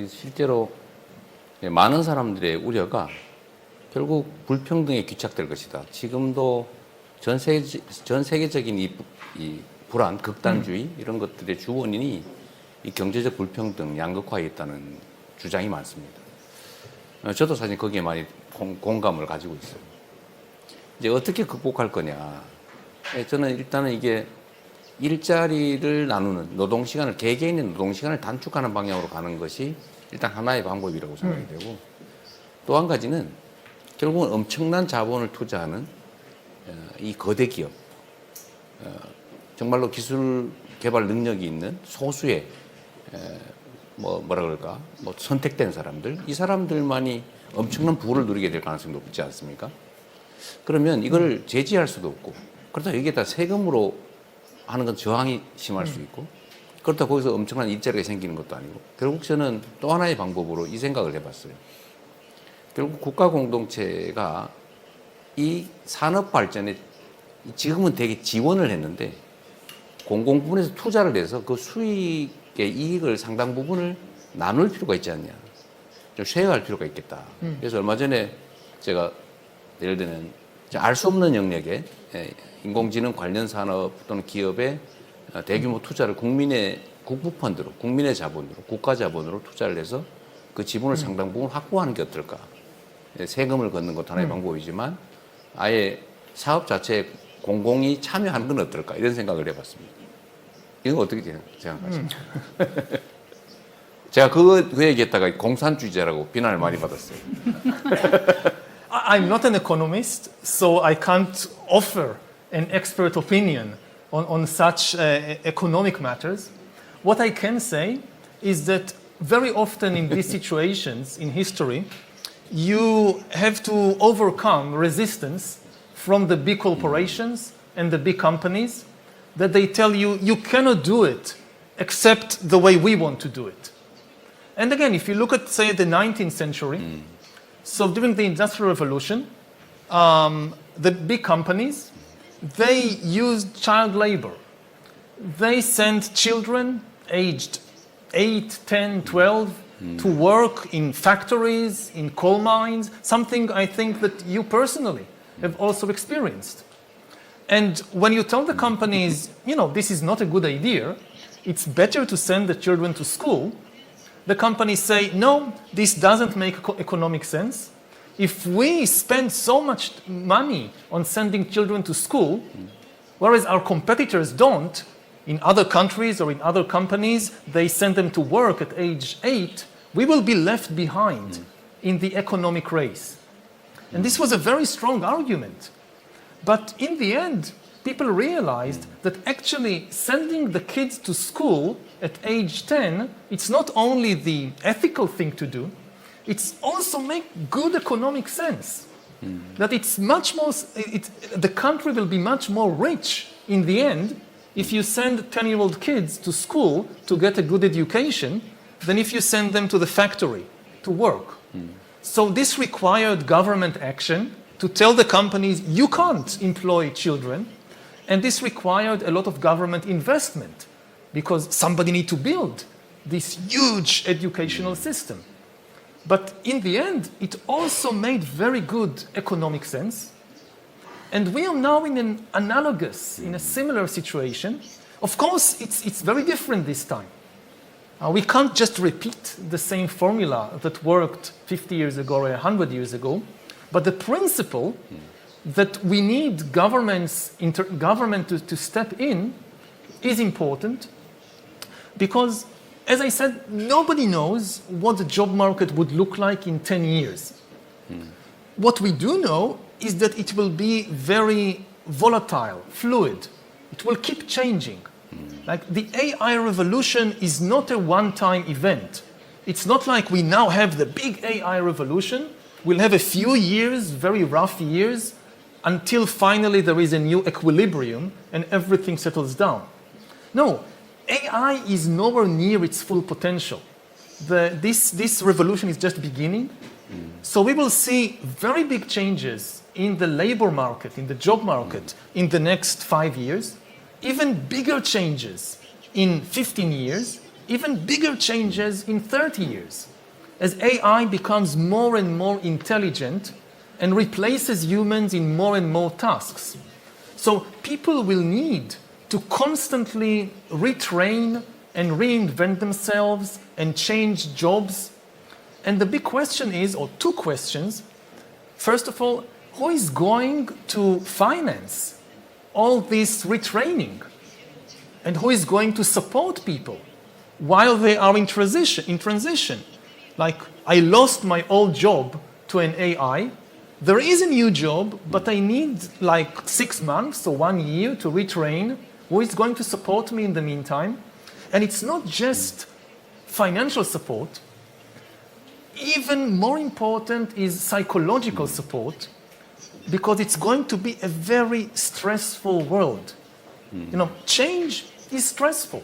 실제로 많은 사람들의 우려가 결국 불평등에 귀착될 것이다. 지금도 전 세계적인 이 불안, 극단주의 이런 것들의 주 원인이 이 경제적 불평등, 양극화에 있다는 주장이 많습니다. 저도 사실 거기에 많이 공감을 가지고 있어요. 이제 어떻게 극복할 거냐. 저는 일단은 이게 일자리를 나누는 노동시간을, 개개인의 노동시간을 단축하는 방향으로 가는 것이 일단 하나의 방법이라고 생각이 되고, 또 한 가지는 결국은 엄청난 자본을 투자하는 이 거대 기업, 정말로 기술 개발 능력이 있는 소수의 뭐라 그럴까, 선택된 사람들, 이 사람들만이 엄청난 부를 누리게 될 가능성이 높지 않습니까? 그러면 이걸 제지할 수도 없고, 그렇다고 여기에다 세금으로 하는 건 저항이 심할 수 있고, 그렇다고 거기서 엄청난 일자리가 생기는 것도 아니고, 결국 저는 또 하나의 방법으로 이 생각을 해봤어요. 결국 국가 공동체가 이 산업 발전에 지금은 되게 지원을 했는데, 공공 부분에서 투자를 해서 그 수익의 이익을 상당 부분을 나눌 필요가 있지 않냐. 좀 쉐어할 필요가 있겠다. 그래서 얼마 전에 제가 예를 들면 알 수 없는 영역에 인공지능 관련 산업 또는 기업에 대규모 투자를 국민의 국부펀드로, 국민의 자본으로, 국가 자본으로 투자를 해서 그 지분을 상당 부분 확보하는 게 어떨까. 세금을 걷는 것도 하나의 방법이지만 아예 사업 자체에 공공이 참여하는 건 어떨까, 이런 생각을 해봤습니다. 이건 어떻게 생각하십니까? 제가 그 얘기했다가 공산주의자라고 비난을 많이 받았어요. I'm not an economist, so I can't offer an expert opinion on such economic matters. What I can say is that very often in these situations in history, you have to overcome resistance from the big corporations and the big companies that they tell you, you cannot do it except the way we want to do it. And again, if you look at, say, the 19th century, so during the Industrial Revolution, the big companies, they used child labor. They sent children aged 8, 10, 12 to work in factories, in coal mines, something I think that you personally have also experienced. And when you tell the companies, this is not a good idea, it's better to send the children to school, the companies say, no, this doesn't make economic sense. If we spend so much money on sending children to school, whereas our competitors don't, in other countries or in other companies, they send them to work at age 8, we will be left behind in the economic race. And this was a very strong argument. But in the end, people realized that actually sending the kids to school at age 10, it's not only the ethical thing to do, it's also make good economic sense. That it's much more, the country will be much more rich in the end if you send 10-year-old kids to school to get a good education than if you send them to the factory to work. So this required government action to tell the companies, you can't employ children. And this required a lot of government investment because somebody need to build this huge educational system. But in the end, it also made very good economic sense. And we are now in an analogous, in a similar situation. Of course, it's very different this time. We can't just repeat the same formula that worked 50 years ago or 100 years ago. But the principle that we need government to step in is important because, as I said, nobody knows what the job market would look like in 10 years. What we do know is that it will be very volatile, fluid. It will keep changing. Like the AI revolution is not a one-time event. It's not like we now have the big AI revolution. We'll have a few years, very rough years, until finally there is a new equilibrium and everything settles down. No, AI is nowhere near its full potential. This revolution is just beginning. So we will see very big changes in the labor market, in the job market, in the next 5 years, even bigger changes in 15 years, even bigger changes in 30 years. As AI becomes more and more intelligent and replaces humans in more and more tasks. So people will need to constantly retrain and reinvent themselves and change jobs. And the big question is, or two questions. First of all, who is going to finance all this retraining? And who is going to support people while they are in transition? Like, I lost my old job to an AI. There is a new job, but I need like 6 months or 1 year to retrain. Who is going to support me in the meantime? And it's not just financial support. Even more important is psychological support, because it's going to be a very stressful world. You know, change is stressful.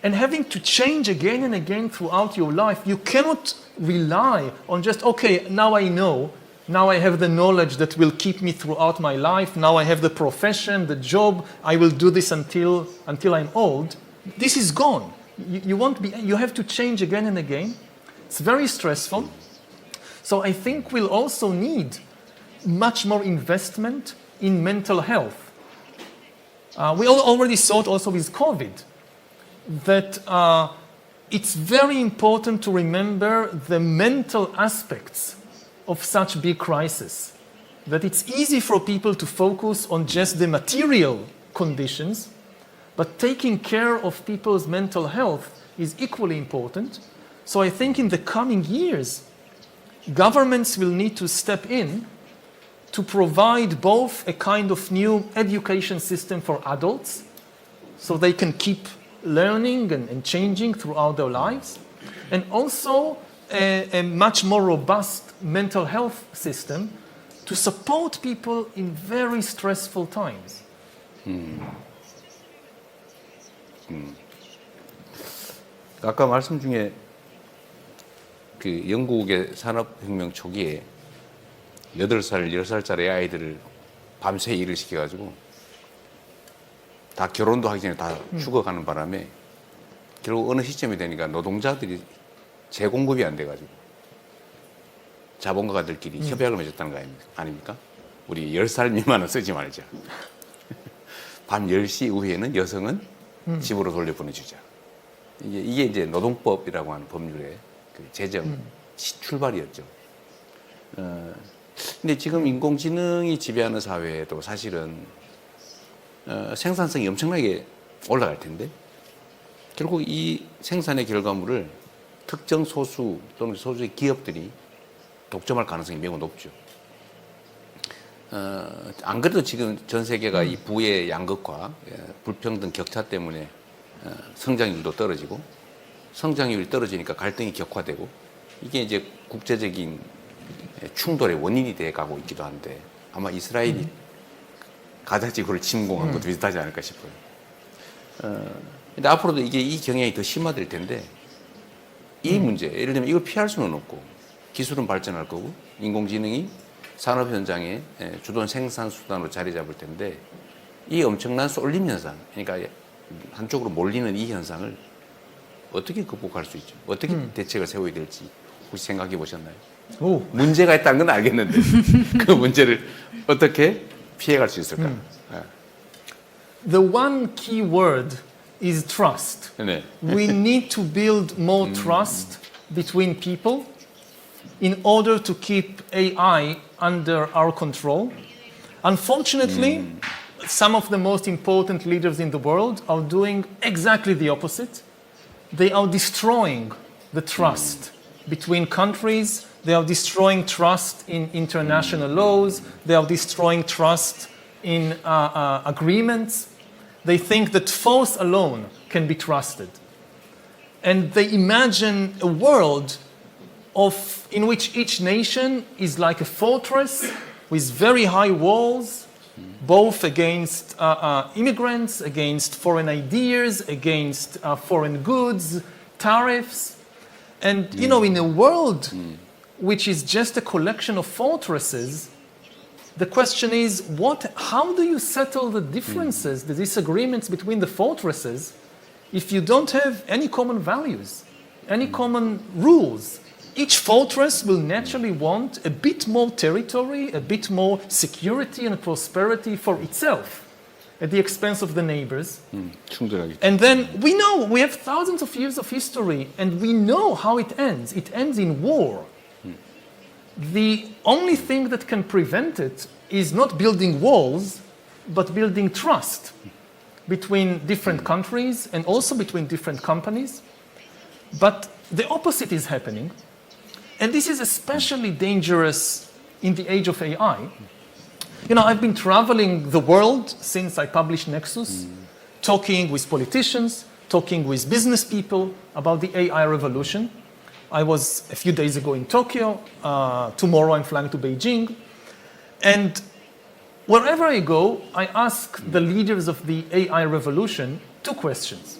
And having to change again and again throughout your life, you cannot rely on just, okay, now I know, now I have the knowledge that will keep me throughout my life, now I have the profession, the job, I will do this until I'm old. This is gone. You have to change again and again. It's very stressful. So I think we'll also need much more investment in mental health. We already saw it also with COVID, that it's very important to remember the mental aspects of such big crisis. That it's easy for people to focus on just the material conditions, but taking care of people's mental health is equally important. So I think in the coming years, governments will need to step in to provide both a kind of new education system for adults, so they can keep learning and changing throughout their lives, and also a much more robust mental health system to support people in very stressful times. 아까 말씀 중에 그 영국의 산업혁명 초기에 8살, 10살짜리 아이들을 밤새 일을 시켜가지고 다 결혼도 하기 전에 다 죽어가는 바람에 결국 어느 시점이 되니까 노동자들이 재공급이 안 돼가지고 자본가들끼리 협약을 맺었다는 거 아닙니까? 우리 10살 미만은 쓰지 말자. 밤 10시 이후에는 여성은 집으로 돌려보내주자. 이게 이제 노동법이라고 하는 법률의 그 제정 출발이었죠. 근데 지금 인공지능이 지배하는 사회에도 사실은 생산성이 엄청나게 올라갈 텐데 결국 이 생산의 결과물을 특정 소수 또는 소수의 기업들이 독점할 가능성이 매우 높죠. 안 그래도 지금 전 세계가 이 부의 양극화, 불평등 격차 때문에 성장률도 떨어지고 성장률이 떨어지니까 갈등이 격화되고 이게 이제 국제적인 충돌의 원인이 돼 가고 있기도 한데 아마 이스라엘이 가자 지구를 침공한 것도 비슷하지 않을까 싶어요. 근데 앞으로도 이게 이 경향이 더 심화될 텐데 이 문제, 예를 들면 이걸 피할 수는 없고 기술은 발전할 거고 인공지능이 산업 현장의 주도 생산 수단으로 자리 잡을 텐데 이 엄청난 쏠림 현상, 그러니까 한쪽으로 몰리는 이 현상을 어떻게 극복할 수 있죠? 어떻게 대책을 세워야 될지 혹시 생각해 보셨나요? 오. 문제가 있다는 건 알겠는데 그 문제를 어떻게 피해갈 수 있을까? The one key word is trust. 네. We need to build more trust between people in order to keep AI under our control. Unfortunately, some of the most important leaders in the world are doing exactly the opposite. They are destroying the trust between countries. They are destroying trust in international laws. They are destroying trust in agreements. They think that force alone can be trusted. And they imagine a world in which each nation is like a fortress with very high walls, both against immigrants, against foreign ideas, against foreign goods, tariffs. And, you know, in a world which is just a collection of fortresses, the question is, how do you settle the differences, the disagreements between the fortresses, if you don't have any common values, any common rules. Each fortress will naturally want a bit more territory, a bit more security and prosperity for itself at the expense of the neighbors. 충돌하겠죠. And then we know, we have thousands of years of history, and we know how it ends. It ends in war. The only thing that can prevent it is not building walls, but building trust between different countries and also between different companies. But the opposite is happening. And this is especially dangerous in the age of AI. You know, I've been traveling the world since I published Nexus, talking with politicians, talking with business people about the AI revolution. I was a few days ago in Tokyo. Tomorrow I'm flying to Beijing. And wherever I go, I ask the leaders of the AI revolution 2 questions.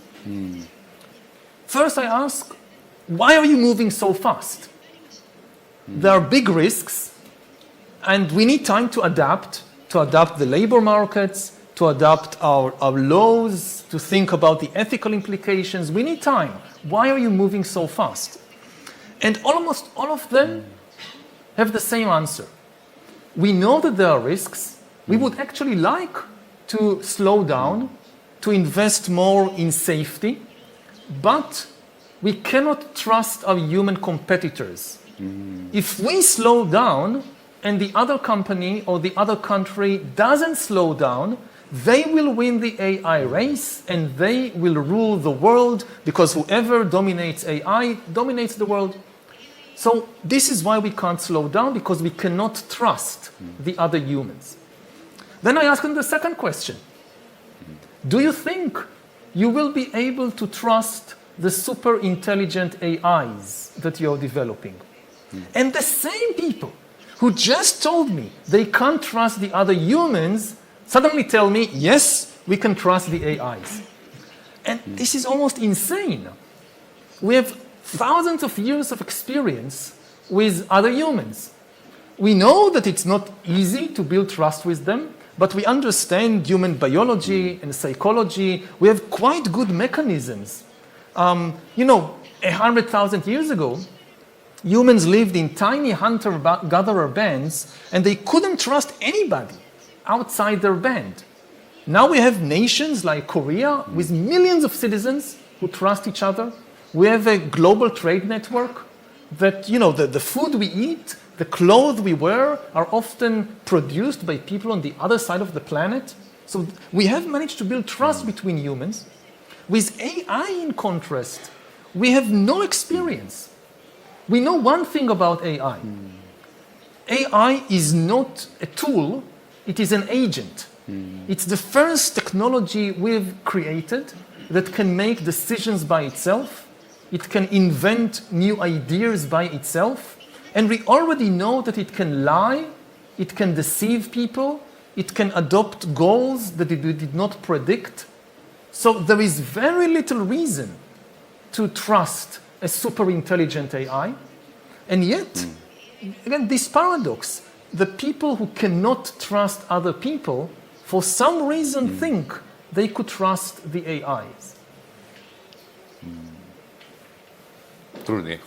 First, I ask, why are you moving so fast? There are big risks, and we need time to adapt the labor markets, to adapt our laws, to think about the ethical implications. We need time. Why are you moving so fast? And almost all of them have the same answer. We know that there are risks. We would actually like to slow down, to invest more in safety, but we cannot trust our human competitors. If we slow down and the other company or the other country doesn't slow down, they will win the AI race and they will rule the world, because whoever dominates AI dominates the world. So this is why we can't slow down, because we cannot trust the other humans. Then I ask them the second question. Do you think you will be able to trust the super intelligent AIs that you're developing? And the same people who just told me they can't trust the other humans suddenly tell me, yes, we can trust the AIs. And this is almost insane. We have thousands of years of experience with other humans. We know that it's not easy to build trust with them, but we understand human biology and psychology. We have quite good mechanisms. 100,000 years ago, humans lived in tiny hunter-gatherer bands, and they couldn't trust anybody outside their band. Now we have nations like Korea with millions of citizens who trust each other. We have a global trade network that, the food we eat, the clothes we wear are often produced by people on the other side of the planet. So we have managed to build trust between humans. With AI, in contrast, we have no experience. We know one thing about AI. AI is not a tool, it is an agent. It's the first technology we've created that can make decisions by itself. It can invent new ideas by itself. And we already know that it can lie, it can deceive people, it can adopt goals that it did not predict. So there is very little reason to trust a super intelligent AI. And yet, again, this paradox, the people who cannot trust other people, for some reason think they could trust the AIs. 그러네요.